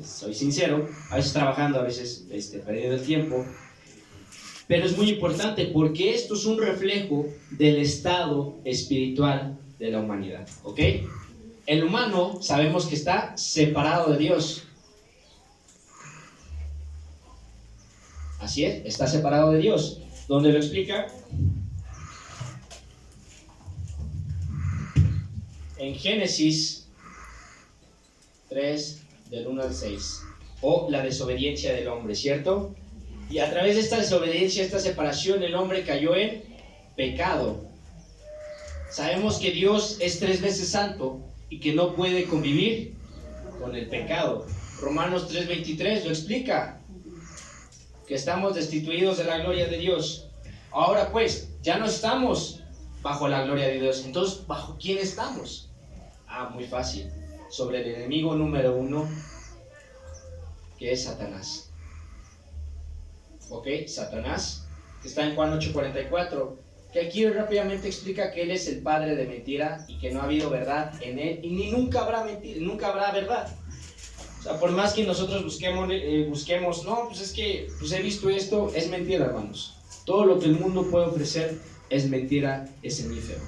soy sincero, a veces trabajando, a veces perdiendo el tiempo. Pero es muy importante porque esto es un reflejo del estado espiritual de la humanidad, ¿ok? El humano sabemos que está separado de Dios. Así es, está separado de Dios. ¿Dónde lo explica? En Génesis 3, del 1 al 6. O la desobediencia del hombre, ¿cierto? Y a través de esta desobediencia, esta separación, el hombre cayó en pecado. Sabemos que Dios es 3 veces santo y que no puede convivir con el pecado. Romanos 3:23 lo explica, que estamos destituidos de la gloria de Dios. Ahora pues, ya no estamos bajo la gloria de Dios. Entonces, ¿bajo quién estamos? Muy fácil. Sobre el enemigo número 1, que es Satanás. ¿Ok? Satanás, que está en Juan 8:44, que aquí rápidamente explica que él es el padre de mentira y que no ha habido verdad en él y ni nunca habrá mentira, nunca habrá verdad. O sea, por más que nosotros busquemos, no, pues es que he visto esto, es mentira, hermanos. Todo lo que el mundo puede ofrecer es mentira, es efímero.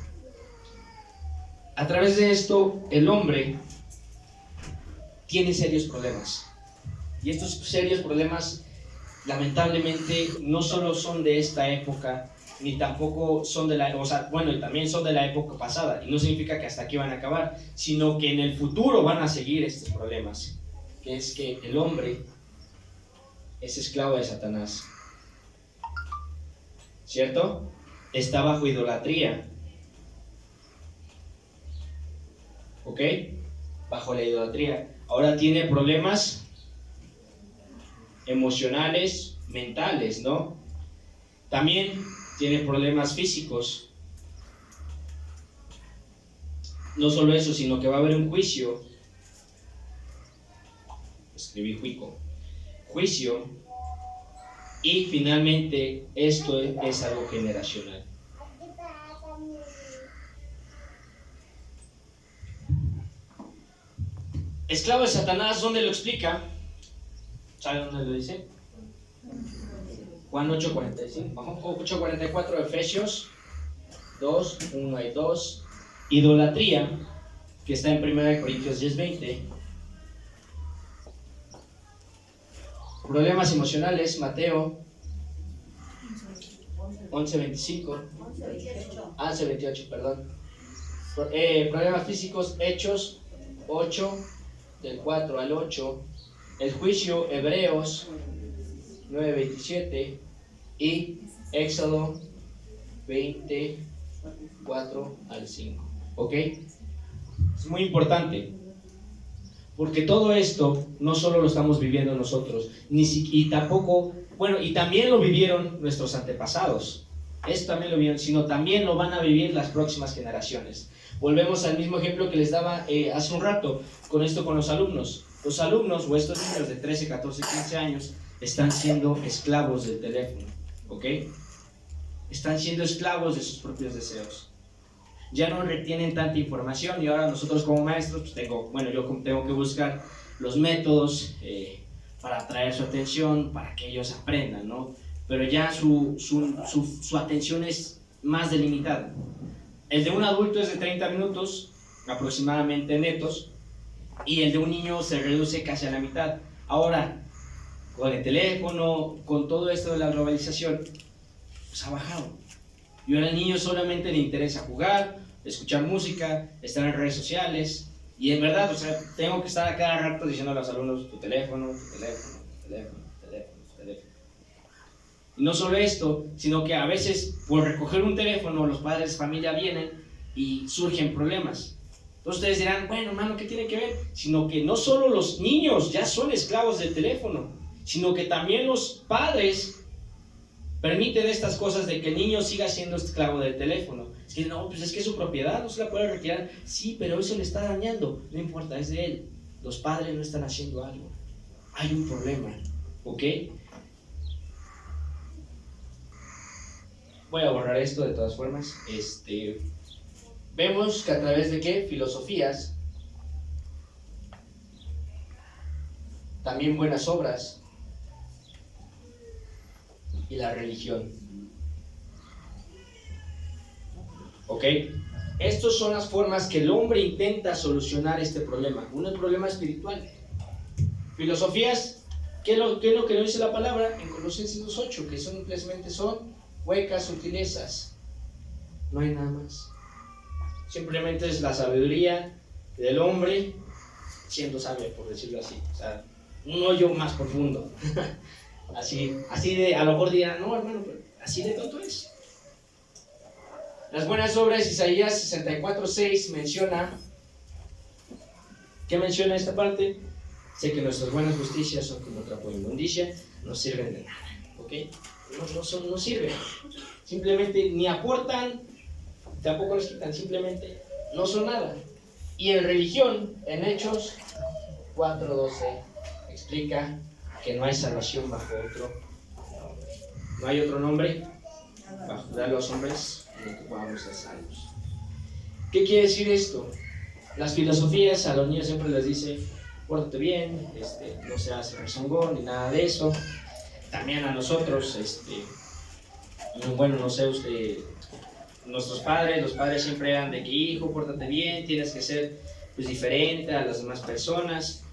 A través de esto, el hombre tiene serios problemas. Y estos serios problemas, lamentablemente, no solo son de esta época, ni tampoco son de la, y también son de la época pasada, y no significa que hasta aquí van a acabar, sino que en el futuro van a seguir estos problemas, que es que el hombre es esclavo de Satanás, ¿cierto? Está bajo idolatría, ¿ok? Bajo la idolatría. Ahora tiene problemas emocionales, mentales, ¿no? También tiene problemas físicos. No solo eso, sino que va a haber un juicio. Escribí juicio. Y finalmente esto es algo generacional. Esclavo de Satanás, ¿dónde lo explica? ¿Sabe dónde lo dice? Juan 8:45, 8:44, Efesios 2, 1 y 2. Idolatría, que está en 1 Corintios 10:20. Problemas emocionales, Mateo 11:25. 11:28, perdón. Problemas físicos, Hechos 8, del 4 al 8. El juicio, Hebreos 9:27 y Éxodo 24 al 5. ¿Ok? Es muy importante, porque todo esto no solo lo estamos viviendo nosotros, y también lo vivieron nuestros antepasados. Esto también lo vivieron, sino también lo van a vivir las próximas generaciones. Volvemos al mismo ejemplo que les daba hace un rato, con los alumnos. Los alumnos o estos niños de 13, 14, 15 años están siendo esclavos del teléfono, ¿ok? Están siendo esclavos de sus propios deseos. Ya no retienen tanta información y ahora nosotros como maestros, yo tengo que buscar los métodos para atraer su atención, para que ellos aprendan, ¿no? Pero ya su atención es más delimitada. El de un adulto es de 30 minutos aproximadamente netos, y el de un niño se reduce casi a la mitad. Ahora, con el teléfono, con todo esto de la globalización, pues ha bajado. Y ahora al niño solamente le interesa jugar, escuchar música, estar en redes sociales. Y en verdad, tengo que estar a cada rato diciendo a los alumnos, tu teléfono. Y no solo esto, sino que a veces por recoger un teléfono los padres de familia vienen y surgen problemas. Entonces ustedes dirán, bueno, hermano, ¿qué tiene que ver? Sino que no solo los niños ya son esclavos del teléfono, sino que también los padres permiten estas cosas de que el niño siga siendo esclavo del teléfono. Es que no, pues es que es su propiedad, no se la puede retirar. Sí, pero eso le está dañando. No importa, es de él. Los padres no están haciendo algo. Hay un problema, ¿ok? Voy a borrar esto de todas formas. Vemos que a través de ¿qué? Filosofías, también buenas obras y la religión. ¿Ok? Estas son las formas que el hombre intenta solucionar este problema, un problema espiritual. Filosofías, ¿qué es lo que nos dice la palabra en Colosenses 2:8? Que simplemente son huecas sutilezas, no hay nada más. Simplemente es la sabiduría del hombre siendo sabio, por decirlo así. O sea, un hoyo más profundo. así de, a lo mejor dirán, no hermano, pero así de tonto es. Las buenas obras, Isaías 64:6 menciona, ¿qué menciona esta parte? Sé que nuestras buenas justicias son como trapo de inmundicia, no sirven de nada, ¿ok? No sirven, simplemente ni aportan, tampoco nos quitan, simplemente no son nada. Y en religión, en Hechos 4:12, explica que no hay salvación bajo otro nombre. No hay otro nombre bajo los hombres en el que podamos ser salvos. ¿Qué quiere decir esto? Las filosofías a los niños siempre les dice, pórtate bien, no seas rezongón ni nada de eso. También a nosotros, bueno, no sé usted, los padres siempre eran de que, hijo, pórtate bien, tienes que ser pues diferente a las demás personas.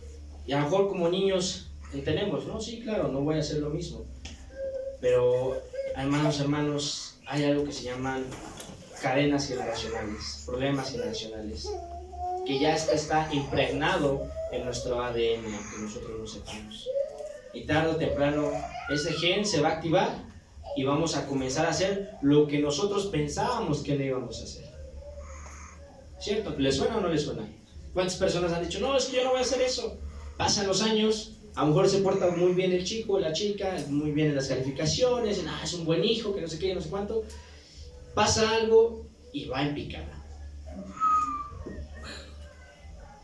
Y a lo mejor como niños entendemos, ¿no? Sí, claro, no voy a hacer lo mismo. Pero, hermanos, hay algo que se llaman cadenas generacionales, problemas generacionales, que ya está impregnado en nuestro ADN, aunque nosotros no sepamos. Y tarde o temprano, ese gen se va a activar y vamos a comenzar a hacer lo que nosotros pensábamos que no íbamos a hacer. ¿Cierto? ¿Le suena o no le suena? ¿Cuántas personas han dicho, no, es que yo no voy a hacer eso? Pasan los años, a lo mejor se porta muy bien el chico, la chica, muy bien en las calificaciones, es un buen hijo, que no sé qué, no sé cuánto. Pasa algo y va en picada.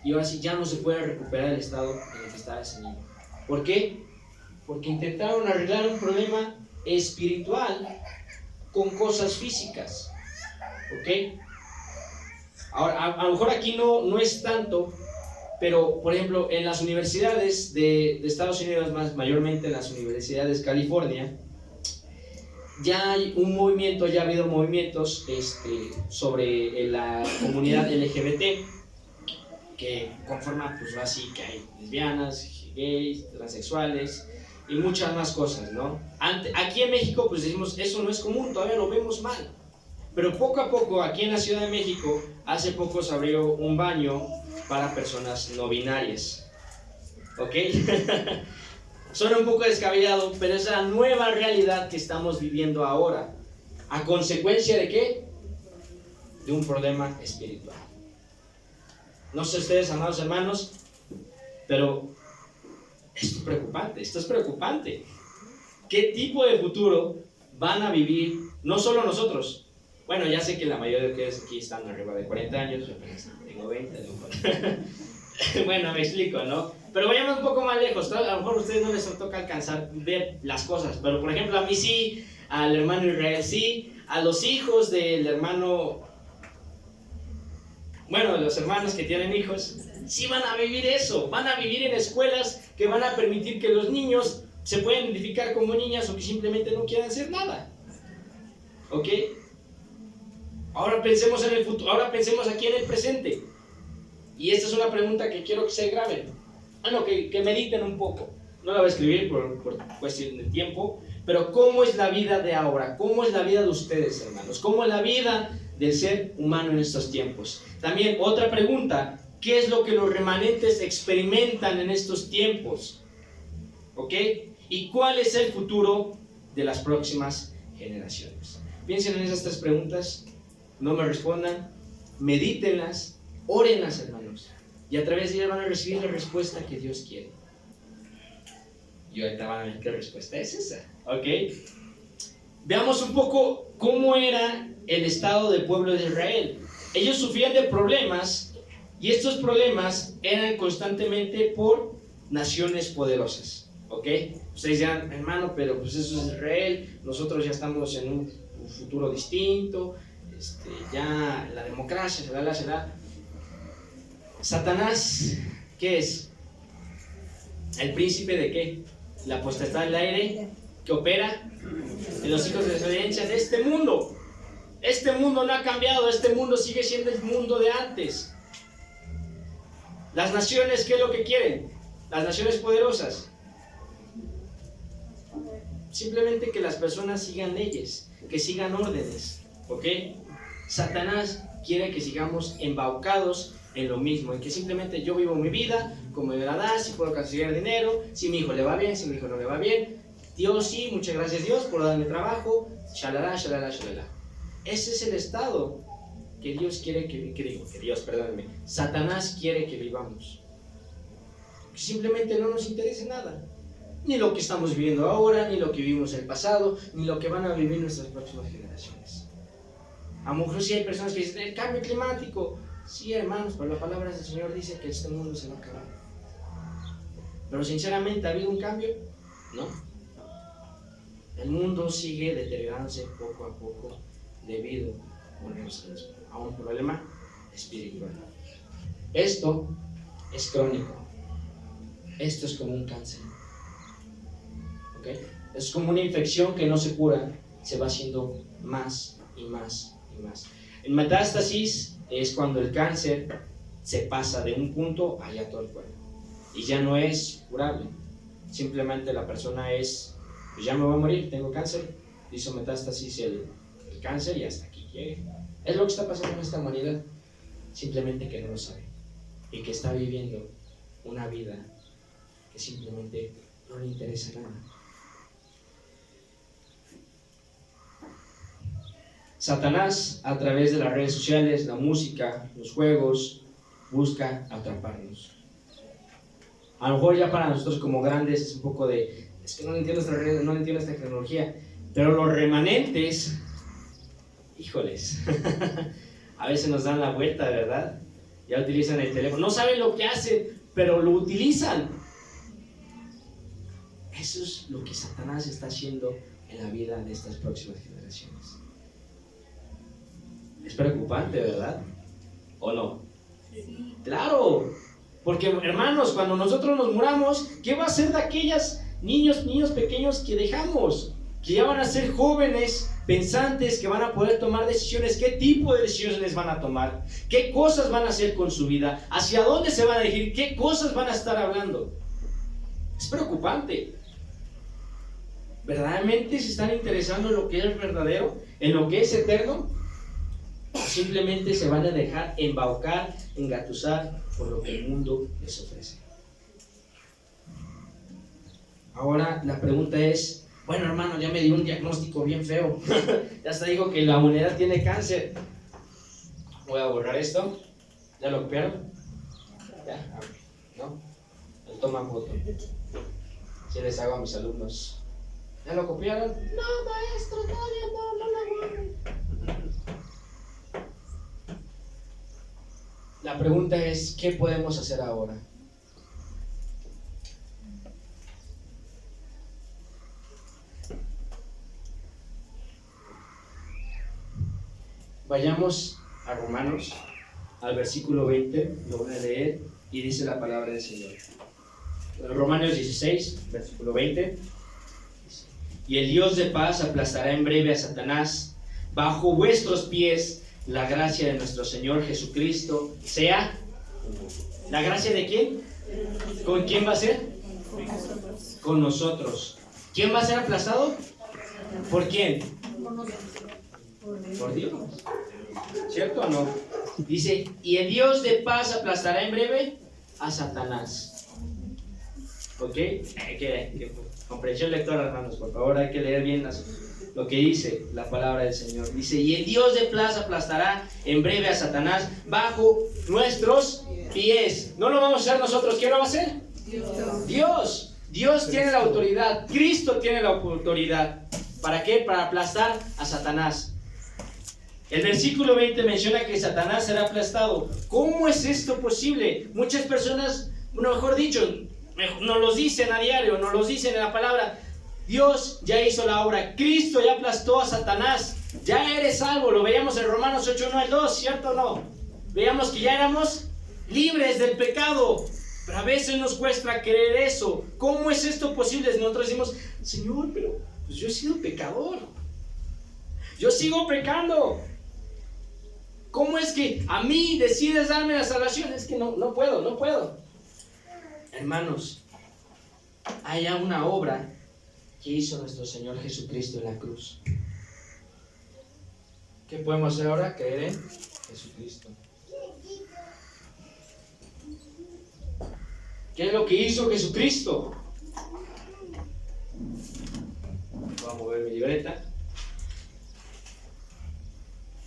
Y ahora sí ya no se puede recuperar el estado en el que estaba ese niño. ¿Por qué? Porque intentaron arreglar un problema espiritual con cosas físicas. ¿Ok? Ahora, a lo mejor aquí no es tanto, pero por ejemplo en las universidades de Estados Unidos, mayormente en las universidades de California, ya hay un movimiento, ya ha habido movimientos sobre la comunidad LGBT, que conforman pues así que hay lesbianas, gays, transexuales y muchas más cosas, ¿no? Aquí en México pues decimos, eso no es común, todavía lo vemos mal. Pero poco a poco, aquí en la Ciudad de México, hace poco se abrió un baño para personas no binarias. ¿Ok? Suena un poco descabellado, pero es la nueva realidad que estamos viviendo ahora. ¿A consecuencia de qué? De un problema espiritual. No sé ustedes, amados hermanos, pero esto es preocupante. ¿Qué tipo de futuro van a vivir, no solo nosotros? Bueno, ya sé que la mayoría de ustedes aquí están arriba de 40 años, yo apenas tengo 20, bueno, me explico, ¿no? Pero vayamos un poco más lejos, a lo mejor a ustedes no les toca alcanzar ver las cosas, pero por ejemplo a mí sí, al hermano Israel sí, a los hijos del hermano, bueno, de los hermanos que tienen hijos, sí van a vivir eso, van a vivir en escuelas que van a permitir que los niños se puedan identificar como niñas o que simplemente no quieran hacer nada. ¿Ok? Ahora pensemos en el futuro, ahora pensemos aquí en el presente. Y esta es una pregunta que quiero que se graben. Que mediten un poco. No la voy a escribir por cuestión de tiempo, pero ¿cómo es la vida de ahora? ¿Cómo es la vida de ustedes, hermanos? ¿Cómo es la vida del ser humano en estos tiempos? También otra pregunta, ¿qué es lo que los remanentes experimentan en estos tiempos? ¿Ok? ¿Y cuál es el futuro de las próximas generaciones? Piensen en esas tres preguntas, no me respondan, medítenlas, órenlas, hermanos, y a través de ellas van a recibir la respuesta que Dios quiere. Y ahorita van a ver qué respuesta es esa, ¿ok? Veamos un poco cómo era el estado del pueblo de Israel. Ellos sufrían de problemas, y estos problemas eran constantemente por naciones poderosas, ¿ok? Ustedes dirán, hermano, pero pues eso es Israel, nosotros ya estamos en un futuro distinto, ya la democracia se da. Satanás, ¿qué es? ¿El príncipe de qué? La potestad del aire que opera en los hijos de desobediencia de este mundo. Este mundo no ha cambiado, este mundo sigue siendo el mundo de antes. Las naciones, ¿qué es lo que quieren? Las naciones poderosas. Simplemente que las personas sigan leyes, que sigan órdenes, ¿ok? Satanás quiere que sigamos embaucados en lo mismo, en que simplemente yo vivo mi vida como me da, si puedo conseguir dinero, si mi hijo le va bien, si mi hijo no le va bien. Dios sí, muchas gracias Dios por darme trabajo, shalala, shalala, shalala. Ese es el estado que Dios quiere Satanás quiere que vivamos. Que simplemente no nos interese nada. Ni lo que estamos viviendo ahora, ni lo que vivimos en el pasado, ni lo que van a vivir nuestras próximas generaciones. A lo mejor sí hay personas que dicen, el cambio climático. Sí, hermanos, pero la palabra del Señor dice que este mundo se va a acabar. Pero sinceramente, ¿ha habido un cambio? No. El mundo sigue deteriorándose poco a poco debido a un problema espiritual. Esto es crónico. Esto es como un cáncer. ¿Okay? Es como una infección que no se cura, se va haciendo más y más y más. En metástasis es cuando el cáncer se pasa de un punto allá todo el cuerpo y ya no es curable. Simplemente la persona es, pues ya me voy a morir, tengo cáncer, hizo metástasis el cáncer y hasta aquí llegue. Es lo que está pasando en esta humanidad, simplemente que no lo sabe y que está viviendo una vida que simplemente no le interesa nada. Satanás, a través de las redes sociales, la música, los juegos, busca atraparnos. A lo mejor ya para nosotros como grandes es un poco de, es que no entiendo esta red, no entiendo esta tecnología, pero los remanentes, híjoles, a veces nos dan la vuelta, ¿verdad? Ya utilizan el teléfono, no saben lo que hacen, pero lo utilizan. Eso es lo que Satanás está haciendo en la vida de estas próximas generaciones. Es preocupante, ¿verdad? ¿O no? Sí. Claro, porque hermanos, cuando nosotros nos muramos, ¿qué va a ser de aquellos niños pequeños que dejamos? Que ya van a ser jóvenes, pensantes, que van a poder tomar decisiones. ¿Qué tipo de decisiones van a tomar? ¿Qué cosas van a hacer con su vida? ¿Hacia dónde se van a dirigir? ¿Qué cosas van a estar hablando? Es preocupante. ¿Verdaderamente se están interesando en lo que es verdadero? ¿En lo que es eterno? Simplemente se van a dejar embaucar, engatusar por lo que el mundo les ofrece. Ahora la pregunta es, bueno hermano, ya me dio un diagnóstico bien feo. Ya hasta digo que la humanidad tiene cáncer. Voy a borrar esto. ¿Ya lo copiaron? ¿Ya? ¿No? Toma foto. Si les hago a mis alumnos. ¿Ya lo copiaron? No, maestro, todavía no lo borren. La pregunta es, ¿qué podemos hacer ahora? Vayamos a Romanos, al versículo 20, lo voy a leer y dice la palabra del Señor. Romanos 16, versículo 20. Y el Dios de paz aplastará en breve a Satanás bajo vuestros pies. La gracia de nuestro Señor Jesucristo sea. ¿La gracia de quién? ¿Con quién va a ser? Con nosotros. ¿Quién va a ser aplastado? ¿Por quién? Por Dios. ¿Cierto o no? Dice, y el Dios de paz aplastará en breve a Satanás. ¿Ok? Comprensión lectora, hermanos, por favor, hay que leer bien lo que dice la palabra del Señor. Dice, y el Dios de paz aplastará en breve a Satanás bajo nuestros pies. No lo vamos a hacer nosotros. ¿Quién lo va a hacer? Dios. Dios tiene la autoridad. Cristo tiene la autoridad. ¿Para qué? Para aplastar a Satanás. El versículo 20 menciona que Satanás será aplastado. ¿Cómo es esto posible? Muchas personas, bueno, mejor dicho, nos los dicen a diario, nos los dicen en la palabra. Dios ya hizo la obra. Cristo ya aplastó a Satanás. Ya eres salvo. Lo veíamos en Romanos 8, 1 al 2, ¿cierto o no? Veíamos que ya éramos libres del pecado. Pero a veces nos cuesta creer eso. ¿Cómo es esto posible? Nosotros decimos, Señor, pero pues yo he sido pecador. Yo sigo pecando. ¿Cómo es que a mí decides darme la salvación? Es que no puedo. Hermanos, hay una obra que hizo nuestro Señor Jesucristo en la cruz. ¿Qué podemos hacer ahora? Creer en Jesucristo. ¿Qué es lo que hizo Jesucristo? Voy a mover mi libreta.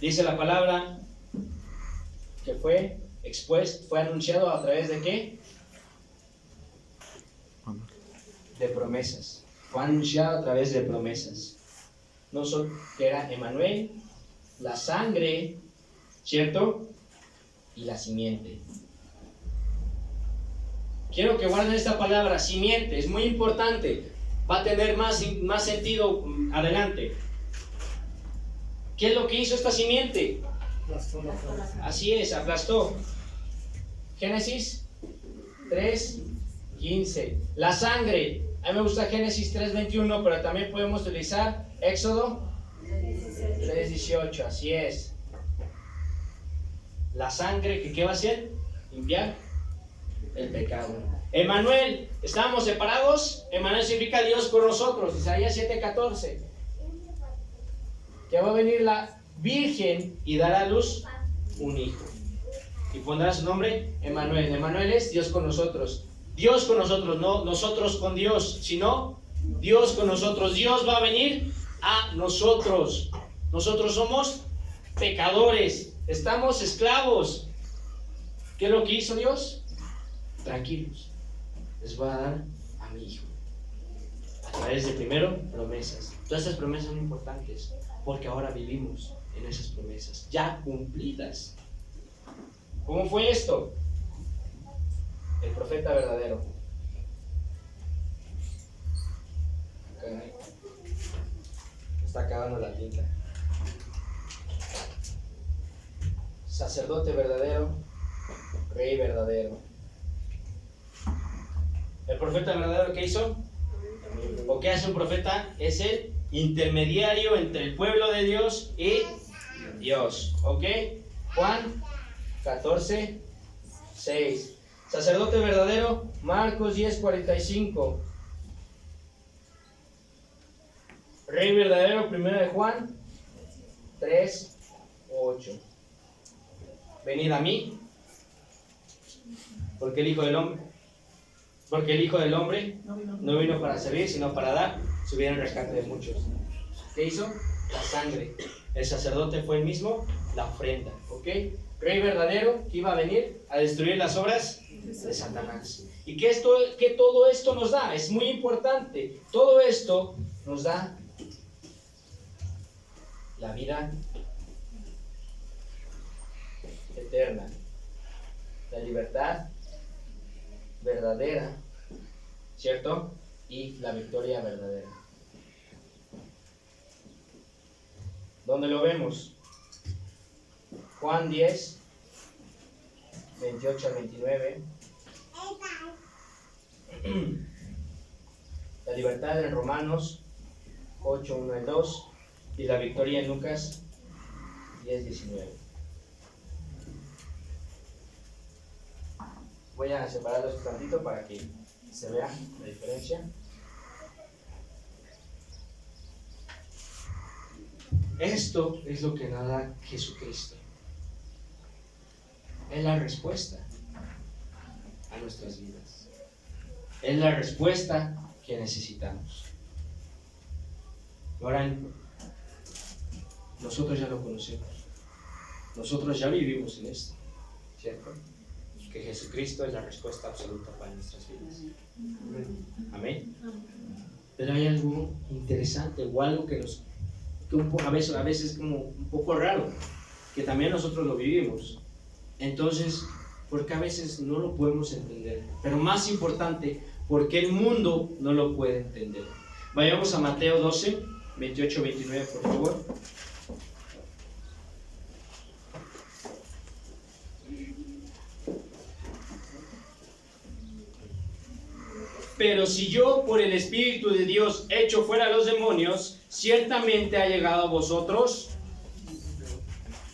Dice la palabra que fue expuesto, fue anunciado a través de ¿qué? De promesas. Fue anunciado a través de promesas. No solo que era Emmanuel, la sangre, ¿cierto? Y la simiente. Quiero que guarden esta palabra, simiente, es muy importante. Va a tener más sentido adelante. ¿Qué es lo que hizo esta simiente? Así es, aplastó. Génesis 3:15. La sangre. A mí me gusta Génesis 3:21, pero también podemos utilizar Éxodo 3:18. Así es. La sangre, ¿qué va a hacer? Limpiar el pecado. Emmanuel, estábamos separados. Emmanuel significa Dios con nosotros. Isaías 7:14. Que va a venir la Virgen y dará a luz un hijo. Y pondrá su nombre Emmanuel. Emmanuel es Dios con nosotros. Dios con nosotros, no nosotros con Dios, sino Dios con nosotros. Dios va a venir a nosotros. Nosotros somos pecadores. Estamos esclavos. ¿Qué es lo que hizo Dios? Tranquilos. Les voy a dar a mi hijo. A través de primero promesas. Todas estas promesas son importantes porque ahora vivimos en esas promesas ya cumplidas. ¿Cómo fue esto? El profeta verdadero. Caray. Está acabando la tinta. Sacerdote verdadero, rey verdadero. ¿El profeta verdadero qué hizo? ¿O qué hace un profeta? Es el intermediario entre el pueblo de Dios y Dios. ¿Ok? Juan 14:6. Sacerdote verdadero, Marcos 10:45. Rey verdadero, 1 de Juan 3:8. Venid a mí, porque el Hijo del Hombre no vino para servir, sino para dar su vida en rescate de muchos. ¿Qué hizo? La sangre. El sacerdote fue el mismo, la ofrenda. ¿Ok? Rey verdadero que iba a venir a destruir las obras de Satanás. ¿Y qué todo esto nos da? Es muy importante. Todo esto nos da la vida eterna, la libertad verdadera, ¿cierto? Y la victoria verdadera. ¿Dónde lo vemos? Juan 10, 28 al 29. La libertad en Romanos 8, 1 al 2. Y la victoria en Lucas 10, 19. Voy a separarlos un tantito para que se vea la diferencia. Esto es lo que nos da Jesucristo. Es la respuesta a nuestras vidas. Es la respuesta que necesitamos. Ahora, nosotros ya lo conocemos. Nosotros ya vivimos en esto, ¿cierto? Que Jesucristo es la respuesta absoluta para nuestras vidas. Amén. Pero hay algo interesante o algo que a veces como un poco raro, que también nosotros lo vivimos. Entonces, porque a veces no lo podemos entender, pero más importante, porque el mundo no lo puede entender. Vayamos a Mateo 12, 28, 29, por favor. Pero si yo por el Espíritu de Dios echo fuera a los demonios, ciertamente ha llegado a vosotros,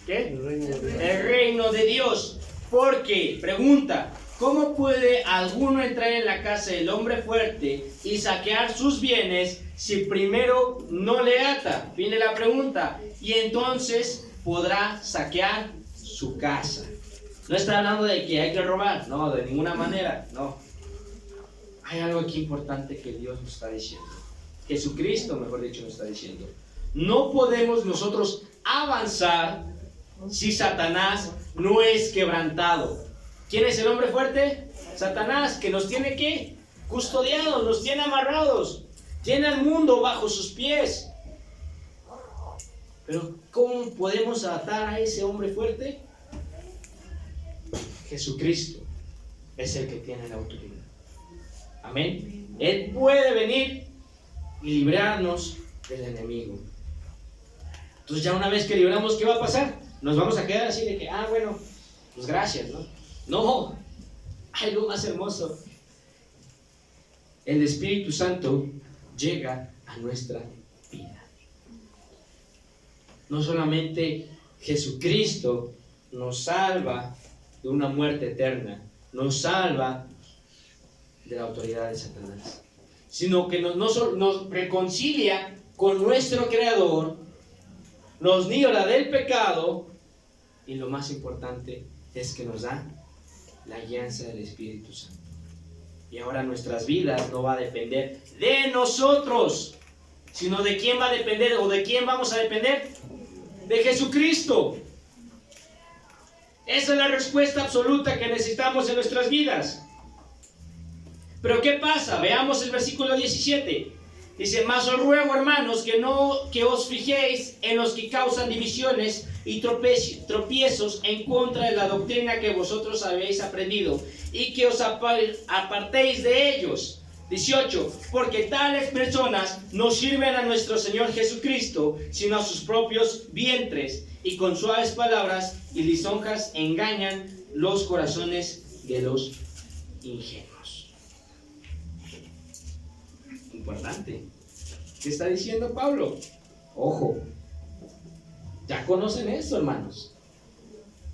¿qué? El reino de Dios. Porque, pregunta, ¿cómo puede alguno entrar en la casa del hombre fuerte y saquear sus bienes si primero no le ata? Viene la pregunta. Y entonces podrá saquear su casa. No está hablando de que hay que robar, no, de ninguna manera, no. Hay algo aquí importante que Dios nos está diciendo. Jesucristo, mejor dicho, nos está diciendo. No podemos nosotros avanzar si Satanás no es quebrantado. ¿Quién es el hombre fuerte? Satanás, que nos tiene ¿qué? Custodiados, nos tiene amarrados, tiene al mundo bajo sus pies. Pero ¿cómo podemos atar a ese hombre fuerte? Jesucristo es el que tiene la autoridad. Amén. Él puede venir y librarnos del enemigo. Entonces ya una vez que libramos, ¿qué va a pasar? Nos vamos a quedar así de que, bueno, pues gracias, ¿no? No, hay algo más hermoso. El Espíritu Santo llega a nuestra vida. No solamente Jesucristo nos salva de una muerte eterna, nos salva de la autoridad de Satanás, sino que nos reconcilia con nuestro Creador, nos libra del pecado y lo más importante es que nos da la guianza del Espíritu Santo. Y ahora nuestras vidas no va a depender de nosotros, sino de quién va a depender o de quién vamos a depender. De Jesucristo. Esa es la respuesta absoluta que necesitamos en nuestras vidas. Pero ¿qué pasa? Veamos el versículo 17. Dice: mas os ruego, hermanos, que os fijéis en los que causan divisiones y tropiezos en contra de la doctrina que vosotros habéis aprendido, y que os apartéis de ellos. 18. Porque tales personas no sirven a nuestro Señor Jesucristo, sino a sus propios vientres, y con suaves palabras y lisonjas engañan los corazones de los ingenuos. Importante. ¿Qué está diciendo Pablo? Ojo, ya conocen esto, hermanos,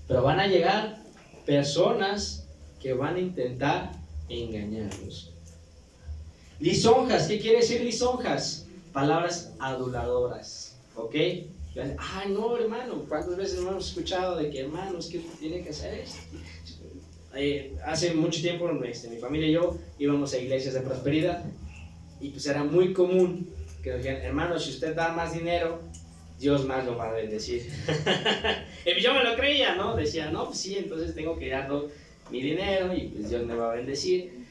pero van a llegar personas que van a intentar engañarlos. Lisonjas, ¿qué quiere decir lisonjas? Palabras aduladoras, ¿ok? Ay, no, hermano, ¿cuántas veces no hemos escuchado de que, hermanos, que tiene que hacer esto? Hace mucho tiempo, mi familia y yo íbamos a iglesias de prosperidad, y pues era muy común que nos dijeran: hermano, si usted da más dinero, Dios más lo va a bendecir. Y yo me lo creía, ¿no? Decía, no, pues sí, entonces tengo que dar mi dinero y pues Dios me va a bendecir.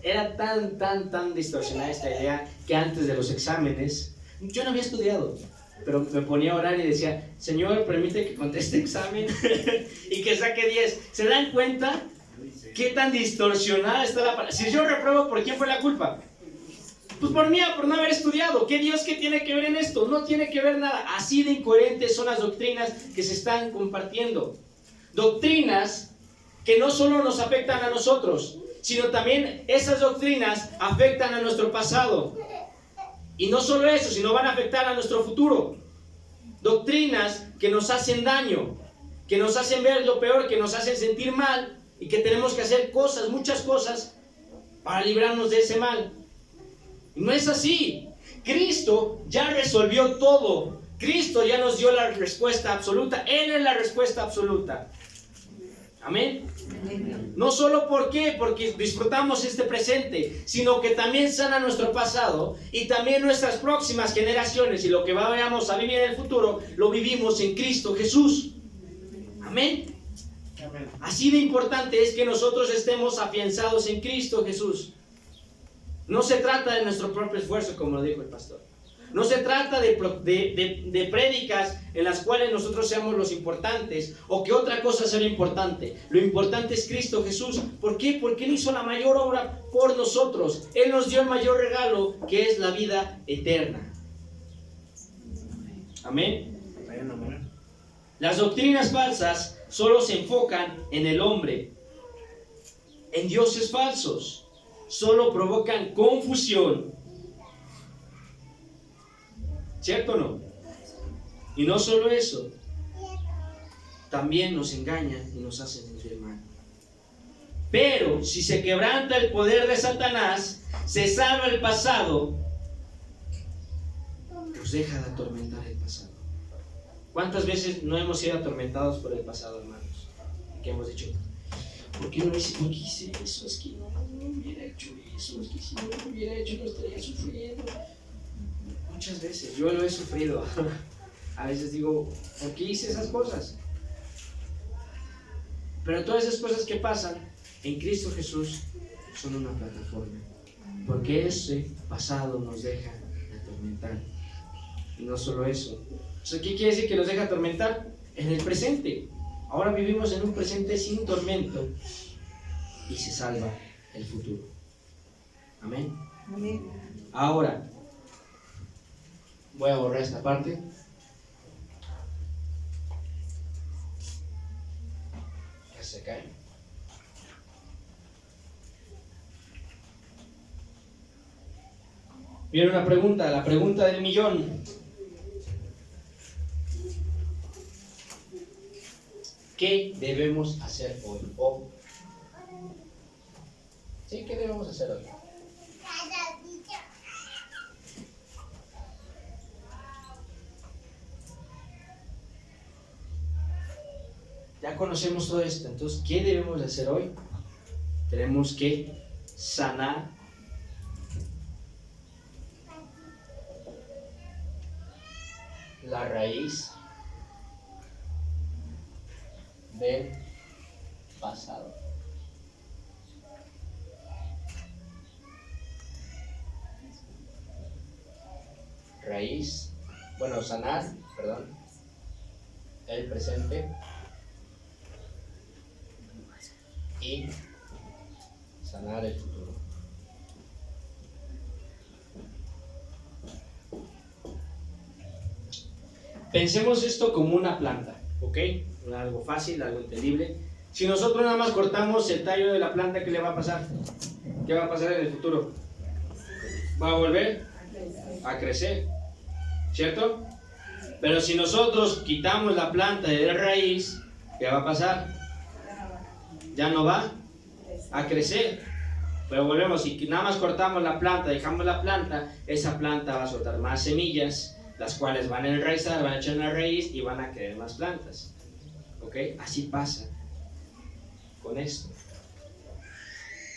Era tan distorsionada esta idea que antes de los exámenes, yo no había estudiado, pero me ponía a orar y decía: Señor, permite que conteste examen y que saque 10. ¿Se dan cuenta qué tan distorsionada está la palabra? Si yo repruebo, ¿por quién fue la culpa? Pues por mí, por no haber estudiado. ¿Qué Dios qué tiene que ver en esto? No tiene que ver nada. Así de incoherentes son las doctrinas que se están compartiendo. Doctrinas que no solo nos afectan a nosotros, sino también esas doctrinas afectan a nuestro pasado. Y no solo eso, sino van a afectar a nuestro futuro. Doctrinas que nos hacen daño, que nos hacen ver lo peor, que nos hacen sentir mal, y que tenemos que hacer cosas, muchas cosas, para librarnos de ese mal. No es así. Cristo ya resolvió todo. Cristo ya nos dio la respuesta absoluta. Él es la respuesta absoluta. Amén. No solo porque disfrutamos este presente, sino que también sana nuestro pasado y también nuestras próximas generaciones, y lo que vayamos a vivir en el futuro lo vivimos en Cristo Jesús. Amén. Así de importante es que nosotros estemos afianzados en Cristo Jesús. No se trata de nuestro propio esfuerzo, como lo dijo el pastor. No se trata de prédicas en las cuales nosotros seamos los importantes, o que otra cosa sea lo importante. Lo importante es Cristo Jesús. ¿Por qué? Porque Él hizo la mayor obra por nosotros. Él nos dio el mayor regalo, que es la vida eterna. Amén. Las doctrinas falsas solo se enfocan en el hombre, en dioses falsos. solo provocan confusión. ¿Cierto o no? Y no solo eso, también nos engañan y nos hacen sentir mal. Pero si se quebranta el poder de Satanás, se salva el pasado, pues deja de atormentar el pasado. ¿Cuántas veces no hemos sido atormentados por el pasado, hermanos? Que hemos dicho, ¿por qué no hice? ¿Por qué hice eso? Es que no hubiera hecho eso. Es que si no lo hubiera hecho no estaría sufriendo. Muchas veces yo lo he sufrido. A veces digo, ¿por qué hice esas cosas? Pero todas esas cosas que pasan en Cristo Jesús son una plataforma, porque ese pasado nos deja de atormentar. Y no solo eso. ¿Qué quiere decir que nos deja atormentar? En el presente. Ahora vivimos en un presente sin tormento y se salva el futuro. Amén. Amén. Ahora voy a borrar esta parte. Ya se cae. Viene una pregunta, la pregunta del millón. ¿Qué debemos hacer hoy? ¿Sí? ¿Qué debemos hacer hoy? Ya conocemos todo esto, entonces, ¿qué debemos hacer hoy? Tenemos que sanar la raíz del pasado. Sanar, el presente y sanar el futuro. Pensemos esto como una planta, ¿ok? Algo fácil, algo entendible. Si nosotros nada más cortamos el tallo de la planta, ¿qué le va a pasar? ¿Qué va a pasar en el futuro? Va a volver a crecer, ¿cierto? Pero si nosotros quitamos la planta de la raíz, ¿qué va a pasar? Ya no va a crecer. Pero volvemos, si nada más cortamos la planta, dejamos la planta, esa planta va a soltar más semillas, las cuales van a enraizar, van a echar una raíz y van a crear más plantas. ¿Ok? Así pasa con esto.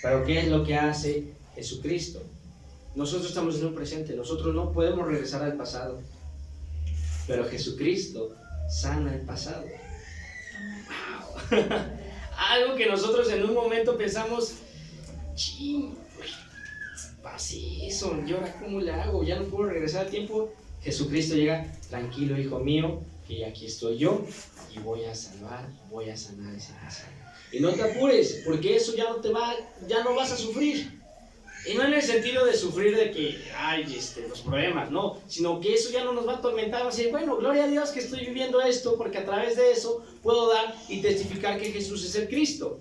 Pero ¿qué es lo que hace Jesucristo? Nosotros estamos en un presente, nosotros no podemos regresar al pasado, pero Jesucristo sana el pasado. ¡Wow! Algo que nosotros en un momento pensamos, ching, pasé eso, ¿y ahora cómo le hago? Ya no puedo regresar al tiempo. Jesucristo llega, tranquilo hijo mío, que aquí estoy yo y voy a salvar, voy a sanar ese pasado. Y no te apures, porque eso ya no vas a sufrir. Y no en el sentido de sufrir de que, los problemas, no, sino que eso ya no nos va a atormentar, va a decir, bueno, gloria a Dios que estoy viviendo esto, porque a través de eso puedo dar y testificar que Jesús es el Cristo.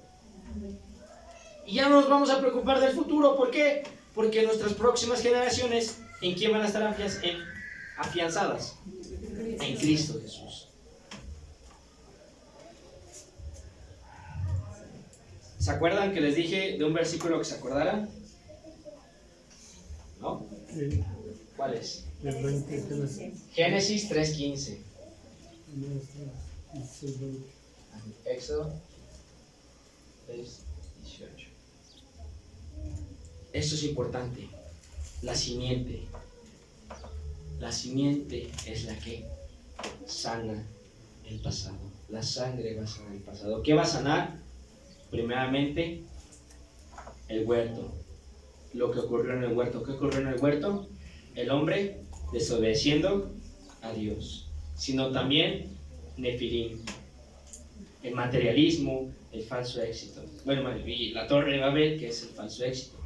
Y ya no nos vamos a preocupar del futuro, ¿por qué? Porque nuestras próximas generaciones, ¿en quién van a estar afianzadas? En Cristo Jesús. ¿Se acuerdan que les dije de un versículo que se acordaran? ¿No? ¿Cuál es? Génesis 3:15. Éxodo 3:18. Esto es importante. La simiente. La simiente es la que sana el pasado. La sangre va a sanar el pasado. ¿Qué va a sanar? Primeramente, el huerto. Lo que ocurrió en el huerto. ¿Qué ocurrió en el huerto? El hombre desobedeciendo a Dios. Sino también Nefilim. El materialismo, el falso éxito. Bueno, y la torre de Babel, que es el falso éxito.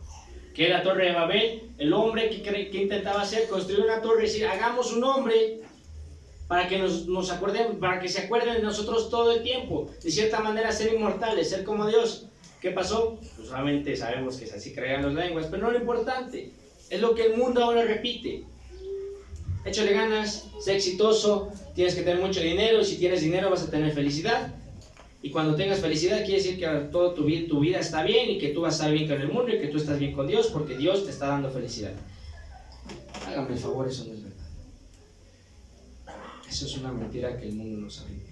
¿Qué es la torre de Babel? El hombre que intentaba hacer, construir una torre y decir, hagamos un hombre para que nos acordemos, para que se acuerden de nosotros todo el tiempo. De cierta manera ser inmortales, ser como Dios. ¿Qué pasó? Pues solamente sabemos que así crean las lenguas, pero no lo importante. Es lo que el mundo ahora repite. Échale ganas, sé exitoso, tienes que tener mucho dinero, y si tienes dinero vas a tener felicidad. Y cuando tengas felicidad quiere decir que toda tu vida está bien y que tú vas a estar bien con el mundo y que tú estás bien con Dios porque Dios te está dando felicidad. Hágame el favor, eso no es verdad. Eso es una mentira que el mundo no sabe.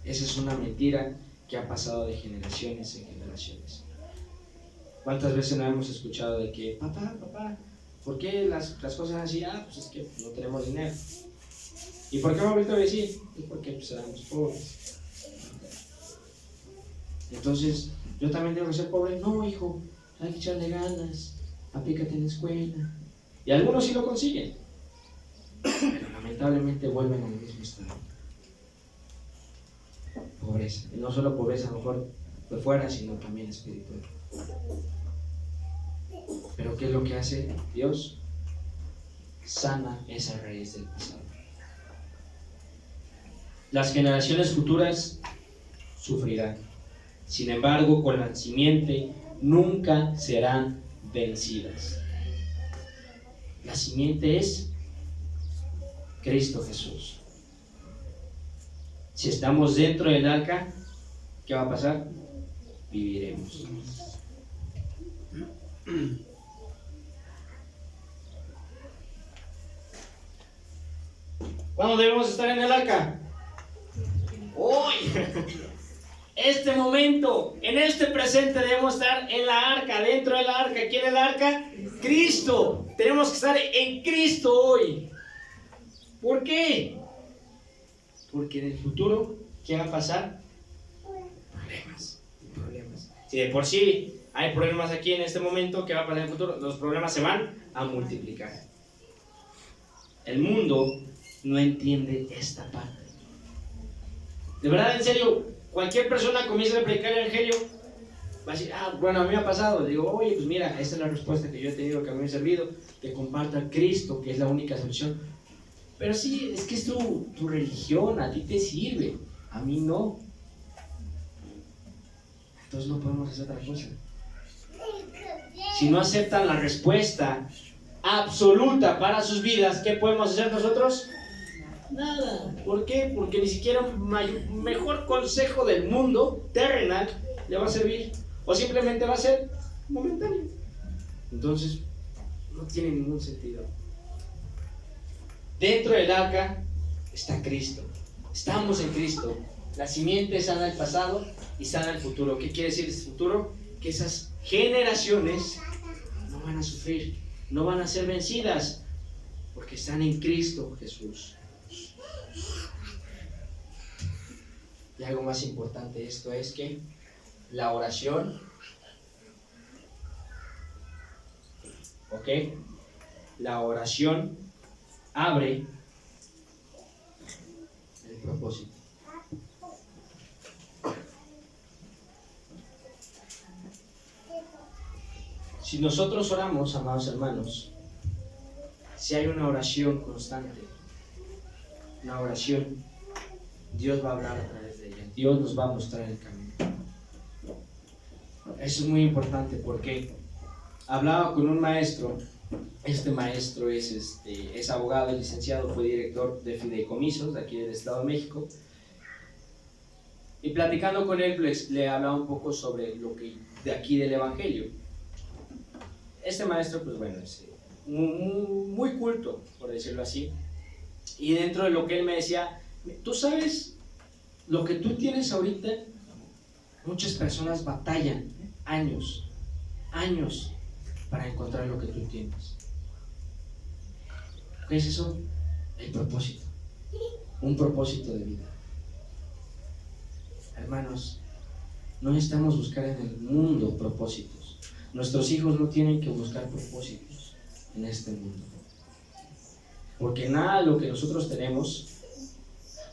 Esa es una mentira que ha pasado de generaciones en generaciones. ¿Cuántas veces no hemos escuchado de que, papá, ¿por qué las cosas así? Pues es que no tenemos dinero. ¿Y por qué me ha vuelto a decir? Es porque pues, éramos pobres. Entonces, ¿yo también tengo que ser pobre? No, hijo, hay que echarle ganas, aplícate en la escuela. Y algunos sí lo consiguen, pero lamentablemente vuelven al mismo estado. Pobreza, y no solo pobreza a lo mejor de fuera, sino también espiritual. Pero ¿qué es lo que hace Dios? Sana esa raíz del pasado. Las generaciones futuras sufrirán. Sin embargo, con la simiente nunca serán vencidas. La simiente es Cristo Jesús. Si estamos dentro del arca, ¿qué va a pasar? Viviremos. ¿Cuándo debemos estar en el arca? Hoy, este momento, en este presente debemos estar en la arca, dentro de la arca. ¿Quién es la arca? Cristo. Tenemos que estar en Cristo hoy. ¿Por qué? Porque en el futuro, ¿qué va a pasar? Problemas. Si de por sí hay problemas aquí en este momento, ¿qué va a pasar en el futuro? Los problemas se van a multiplicar. El mundo no entiende esta parte. De verdad, en serio, cualquier persona comienza a predicar el evangelio, va a decir, bueno, a mí me ha pasado. Le digo, oye, pues mira, esta es la respuesta que yo he tenido, que a mí me ha servido. Te comparto a Cristo, que es la única solución. Pero sí, es que es tu religión, a ti te sirve, a mí no. Entonces no podemos hacer otra cosa. Si no aceptan la respuesta absoluta para sus vidas, ¿qué podemos hacer nosotros? Nada. ¿Por qué? Porque ni siquiera un mejor consejo del mundo terrenal le va a servir. O simplemente va a ser momentáneo. Entonces, no tiene ningún sentido. Dentro del arca está Cristo. Estamos en Cristo. La simiente sana el pasado y sana el futuro. ¿Qué quiere decir ese futuro? Que esas generaciones no van a sufrir, no van a ser vencidas, porque están en Cristo Jesús. Y algo más importante de esto es que la oración, la oración abre el propósito. Si nosotros oramos, amados hermanos, si hay una oración constante, una oración, Dios va a hablar a través de ella. Dios nos va a mostrar el camino. Eso es muy importante porque hablaba con un maestro. Este maestro es abogado, es licenciado, fue director de fideicomisos de aquí del Estado de México. Y platicando con él, le hablaba un poco sobre lo que de aquí del Evangelio. Este maestro, pues bueno, es muy culto, por decirlo así. Y dentro de lo que él me decía, tú sabes, lo que tú tienes ahorita, muchas personas batallan años para encontrar lo que tú tienes. ¿Qué es eso? El propósito. Un propósito de vida. Hermanos, no necesitamos buscar en el mundo propósitos. Nuestros hijos no tienen que buscar propósitos en este mundo. Porque nada de lo que nosotros tenemos,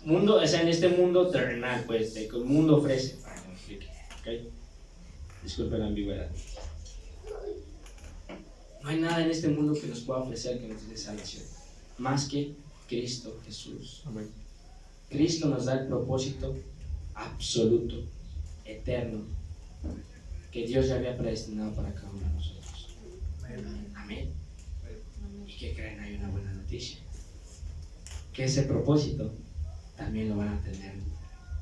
en este mundo terrenal, pues, que el mundo ofrece, para que me explique, ¿okay? Disculpen la ambigüedad. No hay nada en este mundo que nos pueda ofrecer que nos dé salvación, más que Cristo Jesús. Amén. Cristo nos da el propósito absoluto eterno que Dios ya había predestinado para cada uno de nosotros. Amén. ¿Y qué creen? Hay una buena noticia, que ese propósito también lo van a tener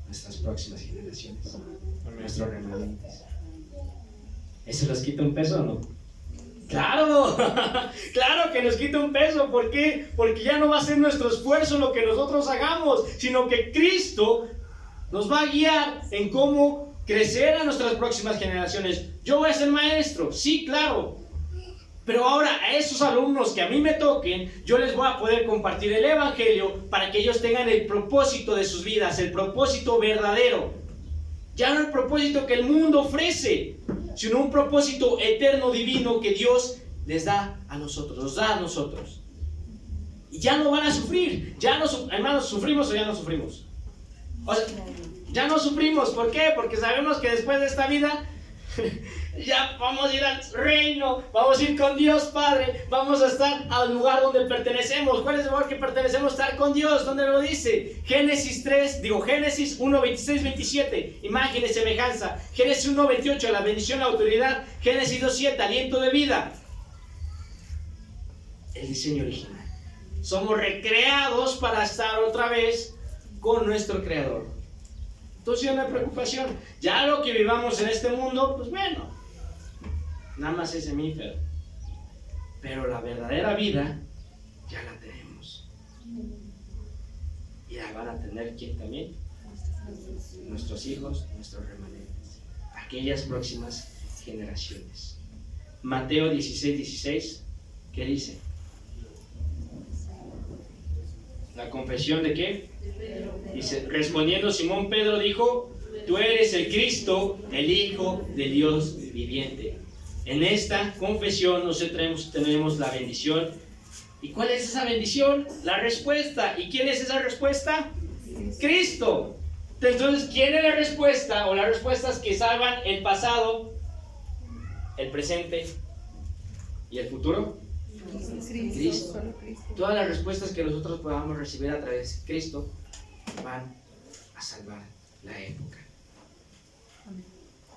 nuestras próximas generaciones, nuestros remanentes. ¿Eso nos quita un peso o no? ¡Claro! ¡Claro que nos quita un peso! ¿Por qué? Porque ya no va a ser nuestro esfuerzo lo que nosotros hagamos, sino que Cristo nos va a guiar en cómo crecer a nuestras próximas generaciones. Yo voy a ser maestro, sí, claro. Pero ahora a esos alumnos que a mí me toquen, yo les voy a poder compartir el Evangelio para que ellos tengan el propósito de sus vidas, el propósito verdadero. Ya no el propósito que el mundo ofrece, sino un propósito eterno, divino, que Dios les da a nosotros, nos da a nosotros. Y ya no van a sufrir. Hermanos, ¿sufrimos o ya no sufrimos? O sea, ya no sufrimos. ¿Por qué? Porque sabemos que después de esta vida ya vamos a ir al reino, vamos a ir con Dios Padre, vamos a estar al lugar donde pertenecemos. ¿Cuál es el lugar que pertenecemos? Estar con Dios. ¿Dónde lo dice? Génesis 1, 26, 27, imagen y semejanza. Génesis 1, 28, la bendición, la autoridad. Génesis 2, 7, aliento de vida. El diseño original. Somos recreados para estar otra vez con nuestro Creador. Entonces ya no hay preocupación. Ya lo que vivamos en este mundo, pues bueno, nada más es efímero. Pero la verdadera vida ya la tenemos. Y la van a tener ¿quién también? Nuestros hijos, nuestros remanentes, aquellas próximas generaciones. Mateo 16, 16, ¿qué dice? ¿La confesión de qué? Dice, respondiendo Simón Pedro dijo, tú eres el Cristo, el Hijo de Dios viviente. En esta confesión nosotros tenemos la bendición. ¿Y cuál es esa bendición? La respuesta. ¿Y quién es esa respuesta? Cristo. Entonces, ¿quién es la respuesta? O las respuestas que salvan el pasado, el presente y el futuro. Cristo. Todas las respuestas que nosotros podamos recibir a través de Cristo van a salvar la época.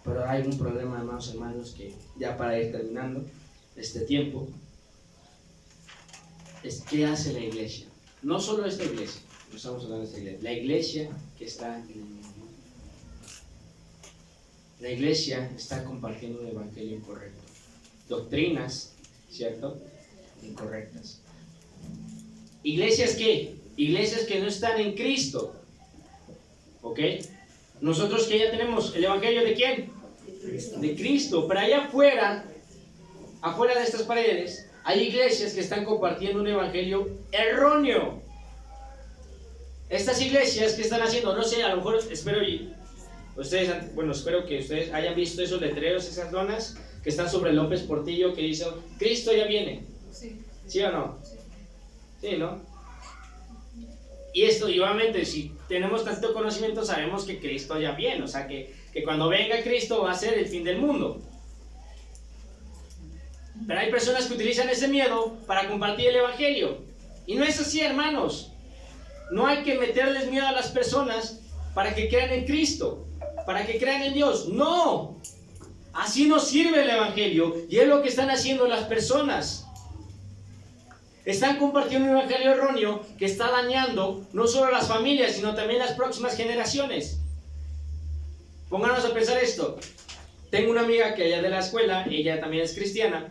Pero hay un problema, hermanos, que ya para ir terminando este tiempo, es ¿qué hace la iglesia? No solo esta iglesia, no estamos hablando de esta iglesia, la iglesia que está en el mundo. La iglesia está compartiendo un evangelio incorrecto, doctrinas, ¿cierto?, incorrectas. ¿Iglesias qué? Iglesias que no están en Cristo. ¿Ok? Nosotros que ya tenemos el evangelio ¿de quién? De Cristo. Pero allá afuera de estas paredes, hay iglesias que están compartiendo un evangelio erróneo. Estas iglesias que están haciendo, no sé, a lo mejor espero que ustedes hayan visto esos letreros, esas donas que están sobre López Portillo que dicen Cristo ya viene. Sí. ¿Sí o no? Sí, ¿no? Y esto, y obviamente, si tenemos tanto conocimiento, sabemos que Cristo ya viene, o sea, que cuando venga Cristo va a ser el fin del mundo. Pero hay personas que utilizan ese miedo para compartir el evangelio. Y no es así, hermanos. No hay que meterles miedo a las personas para que crean en Cristo, para que crean en Dios. ¡No! Así no sirve el evangelio, y es lo que están haciendo las personas. Están compartiendo un evangelio erróneo que está dañando no solo a las familias, sino también las próximas generaciones. Pónganos a pensar esto. Tengo una amiga que allá de la escuela, ella también es cristiana,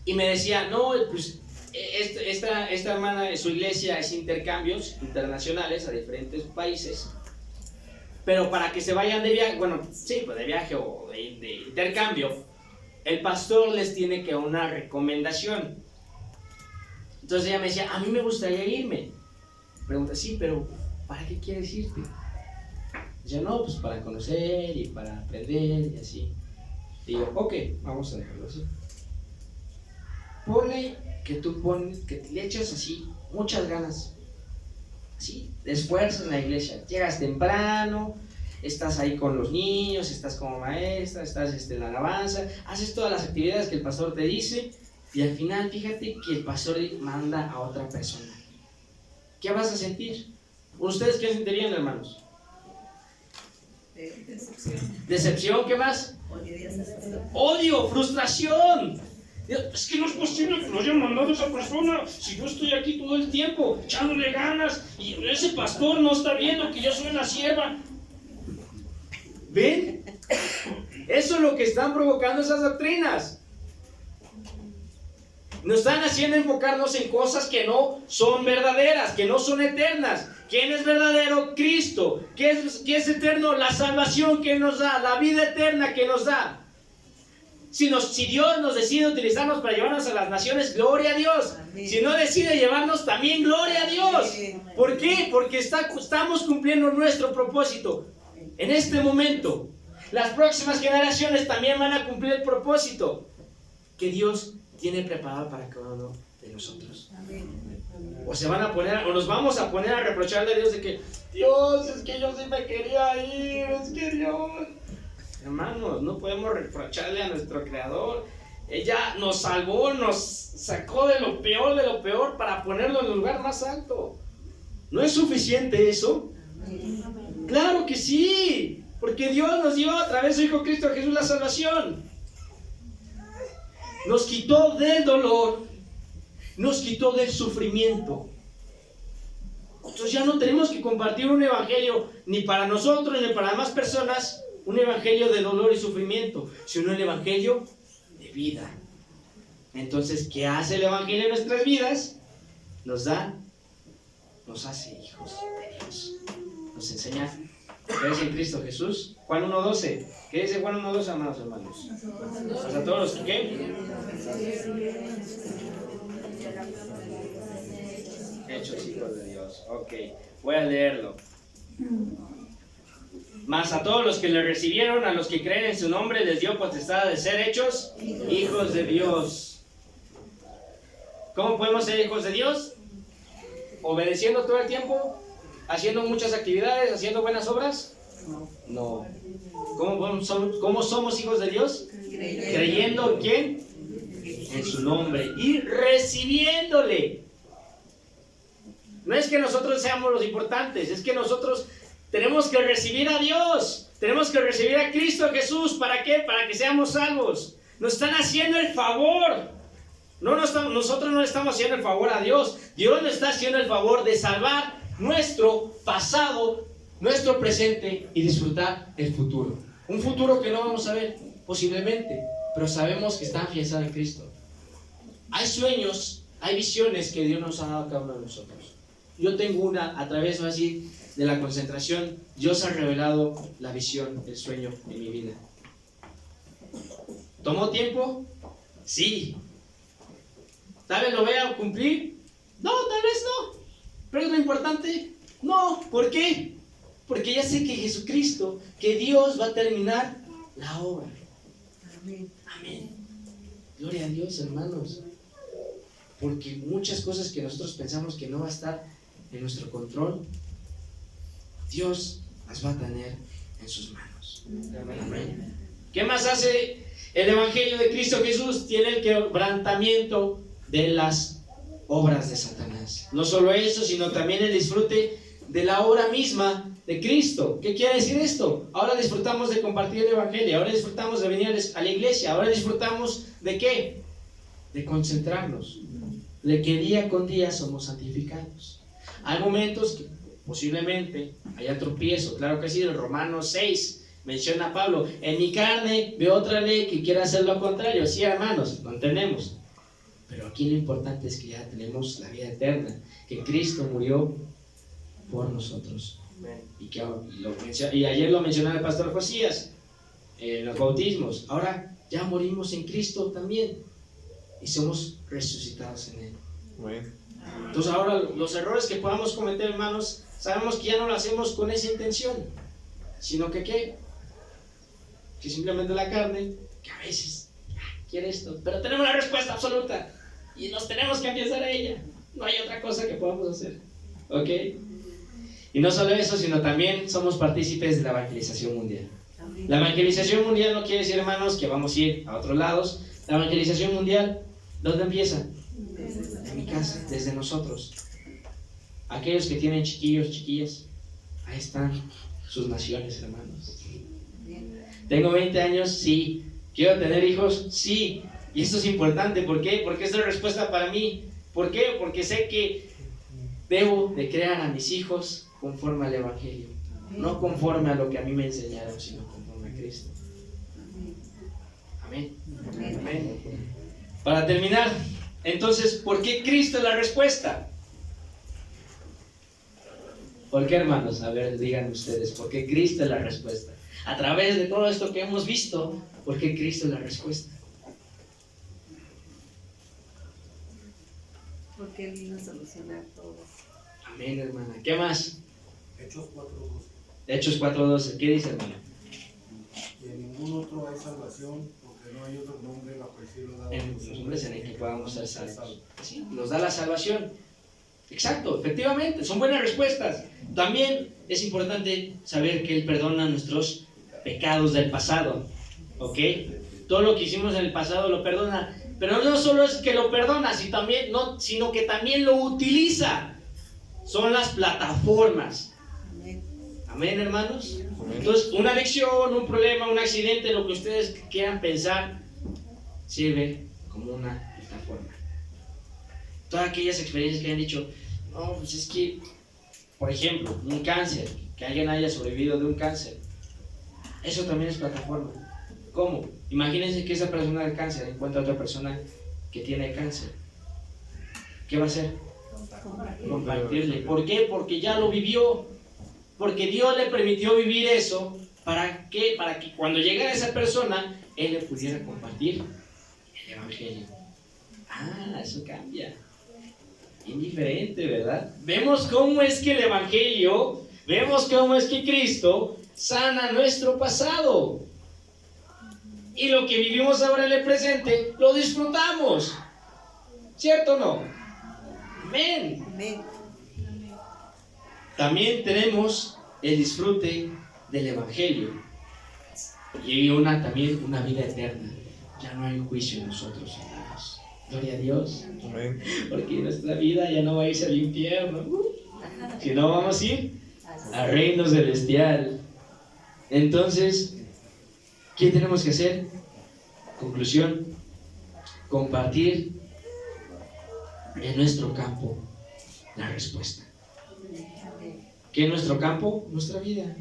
y me decía, no, pues esta hermana, su iglesia es intercambios internacionales a diferentes países, pero para que se vayan de viaje, bueno, sí, pues de viaje o de intercambio, el pastor les tiene que dar una recomendación. Entonces ella me decía, a mí me gustaría irme. Pregunta, sí, pero ¿para qué quieres irte? Yo no, pues para conocer y para aprender y así. Digo, ok, vamos a dejarlo así. Ponle que le echas así muchas ganas, así, de esfuerzo en la iglesia. Llegas temprano, estás ahí con los niños, estás como maestra, estás en la alabanza, haces todas las actividades que el pastor te dice, y al final fíjate que el pastor manda a otra persona. ¿Qué vas a sentir? ¿Ustedes qué sentirían, hermanos? Decepción, ¿qué más? Odio, frustración. Es que no es posible que lo hayan mandado a esa persona si yo estoy aquí todo el tiempo echándole ganas y ese pastor no está viendo que yo soy una sierva. ¿Ven? Eso es lo que están provocando esas doctrinas. Nos están haciendo enfocarnos en cosas que no son verdaderas, que no son eternas. ¿Quién es verdadero? Cristo. ¿Qué es eterno? La salvación que nos da, la vida eterna que nos da. Si Dios nos decide utilizarnos para llevarnos a las naciones, gloria a Dios. Amén. Si no decide llevarnos, también gloria a Dios. ¿Por qué? Porque estamos cumpliendo nuestro propósito en este momento. Las próximas generaciones también van a cumplir el propósito que Dios tiene preparado para cada uno de nosotros. Amén. O nos vamos a poner a reprocharle a Dios de que Dios, es que yo sí me quería ir, es que Dios. Hermanos, no podemos reprocharle a nuestro Creador. Ella nos salvó, nos sacó de lo peor para ponerlo en el lugar más alto. ¿No es suficiente eso? Claro que sí, porque Dios nos dio a través de su Hijo Cristo Jesús la salvación. Nos quitó del dolor, nos quitó del sufrimiento. Entonces ya no tenemos que compartir un evangelio ni para nosotros ni para demás personas, un evangelio de dolor y sufrimiento, sino el evangelio de vida. Entonces, ¿qué hace el evangelio en nuestras vidas? Nos hace hijos de Dios. Nos enseña que es en Cristo Jesús. Juan 1:12. ¿Qué dice Juan 1:12, amados hermanos? Pues a todos los que hechos hijos de Dios. Ok, voy a leerlo. Mas a todos los que le recibieron, a los que creen en su nombre, les dio potestad de ser hechos hijos de Dios. ¿Cómo podemos ser hijos de Dios? ¿Obedeciendo todo el tiempo? ¿Haciendo muchas actividades? ¿Haciendo buenas obras? No. ¿Cómo somos hijos de Dios? Creyendo ¿en quién? En su nombre y recibiéndole. No es que nosotros seamos los importantes, es que nosotros tenemos que recibir a Dios, tenemos que recibir a Cristo Jesús. ¿Para qué? Para que seamos salvos. Nos están haciendo el favor. Nosotros no le estamos haciendo el favor a Dios. Dios nos está haciendo el favor de salvar nuestro pasado, nuestro presente y disfrutar el futuro. Un futuro que no vamos a ver, posiblemente, pero sabemos que está afianzado en Cristo. Hay sueños, hay visiones que Dios nos ha dado a cada uno de nosotros. Yo tengo una, a través así de la concentración, Dios ha revelado la visión, el sueño en mi vida. ¿Tomó tiempo? Sí. ¿Tal vez lo voy a cumplir? No, tal vez no. ¿Pero es lo importante? No. ¿Por qué? Porque ya sé que Jesucristo, que Dios va a terminar la obra. Amén. Amén. Gloria a Dios, hermanos. Porque muchas cosas que nosotros pensamos que no va a estar en nuestro control, Dios las va a tener en sus manos. Amén. ¿Qué más hace el Evangelio de Cristo Jesús? Tiene el quebrantamiento de las obras de Satanás. No solo eso, sino también el disfrute de la obra misma de Cristo. ¿Qué quiere decir esto? Ahora disfrutamos de compartir el Evangelio, ahora disfrutamos de venir a la iglesia, ahora disfrutamos ¿de qué? De concentrarnos, de que día con día somos santificados. Hay momentos que posiblemente haya tropiezo, claro que sí. En Romanos 6 menciona a Pablo: en mi carne veo otra ley que quiere hacer lo contrario. Sí, hermanos, lo entendemos, pero aquí lo importante es que ya tenemos la vida eterna, que Cristo murió por nosotros. Y ayer lo mencionaba el pastor Josías en los bautismos. Ahora ya morimos en Cristo también y somos resucitados en Él. Bueno. Entonces ahora los errores que podamos cometer, hermanos, sabemos que ya no lo hacemos con esa intención, sino que ¿qué? Que simplemente la carne, que a veces quiere esto, pero tenemos la respuesta absoluta y nos tenemos que afianzar a ella. No hay otra cosa que podamos hacer. ¿Ok? Y no solo eso, sino también somos partícipes de la evangelización mundial. La evangelización mundial no quiere decir, hermanos, que vamos a ir a otros lados. La evangelización mundial, ¿dónde empieza? En mi casa, desde nosotros. Aquellos que tienen chiquillos, chiquillas, ahí están sus naciones, hermanos. ¿Tengo 20 años? Sí. ¿Quiero tener hijos? Sí. Y esto es importante. ¿Por qué? Porque es la respuesta para mí. ¿Por qué? Porque sé que debo de crear a mis hijos conforme al Evangelio. No conforme a lo que a mí me enseñaron, sino conforme a Cristo. Amén. Amén. Para terminar, entonces, ¿por qué Cristo es la respuesta? ¿Por qué, hermanos? A ver, digan ustedes, ¿por qué Cristo es la respuesta? A través de todo esto que hemos visto, ¿por qué Cristo es la respuesta? Porque Él vino a solucionar todo. Amén, hermana. ¿Qué más? Hechos 4:12. Hechos 4:12. ¿Qué dice, hermana? Y en ningún otro hay salvación, porque no hay otro nombre bajo el cielo dado En los hombres en el que podamos ser salvos. Sí, nos da la salvación. Exacto, efectivamente, son buenas respuestas. También es importante saber que Él perdona nuestros pecados del pasado. ¿Ok? Todo lo que hicimos en el pasado lo perdona. Pero no solo es que lo perdona, sino que también lo utiliza. Son las plataformas. Amén, hermanos. Entonces, una adicción, un problema, un accidente, lo que ustedes quieran pensar, sirve como una plataforma. Todas aquellas experiencias que han dicho, no, pues es que, por ejemplo, un cáncer, que alguien haya sobrevivido de un cáncer, eso también es plataforma. ¿Cómo? Imagínense que esa persona del cáncer encuentra a otra persona que tiene cáncer. ¿Qué va a hacer? Compartirle. ¿Por qué? Porque ya lo vivió. Porque Dios le permitió vivir eso. ¿Para qué? Para que cuando llegara esa persona, Él le pudiera compartir el Evangelio. Ah, eso cambia. Indiferente, ¿verdad? Vemos cómo es que el Evangelio, vemos cómo es que Cristo sana nuestro pasado. Y lo que vivimos ahora en el presente, lo disfrutamos. ¿Cierto o no? Amén. Amén. También tenemos el disfrute del Evangelio. Y también una vida eterna. Ya no hay juicio en nosotros, hermanos. Gloria a Dios. Amén. Porque nuestra vida ya no va a irse al infierno. Sino vamos a ir al reino celestial. Entonces, ¿qué tenemos que hacer? Conclusión: compartir en nuestro campo la respuesta. ¿Qué es nuestro campo? Nuestra vida.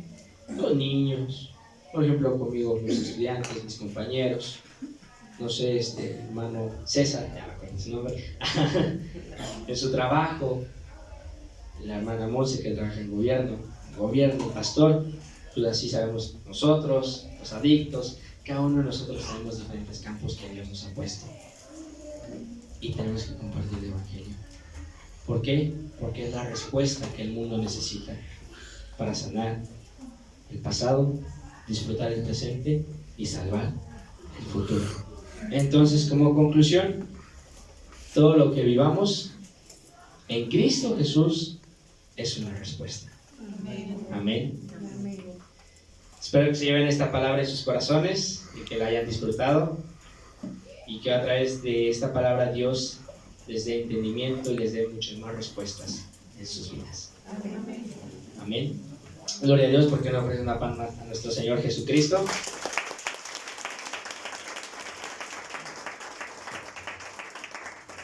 Los niños, por ejemplo, conmigo, los estudiantes, mis compañeros, no sé, hermano César, ya me acuerdo su nombre, en su trabajo, la hermana Monse que trabaja en gobierno, el pastor, pues así sabemos nosotros, los adictos, cada uno de nosotros tenemos diferentes campos que Dios nos ha puesto y tenemos que compartir el Evangelio. ¿Por qué? Porque es la respuesta que el mundo necesita para sanar el pasado, disfrutar el presente y salvar el futuro. Entonces, como conclusión, todo lo que vivamos en Cristo Jesús es una respuesta. Amén. Espero que se lleven esta palabra en sus corazones y que la hayan disfrutado y que a través de esta palabra Dios les dé entendimiento y les dé muchas más respuestas en sus vidas. Amén. Gloria a Dios, porque no ofrecen una pan a nuestro Señor Jesucristo.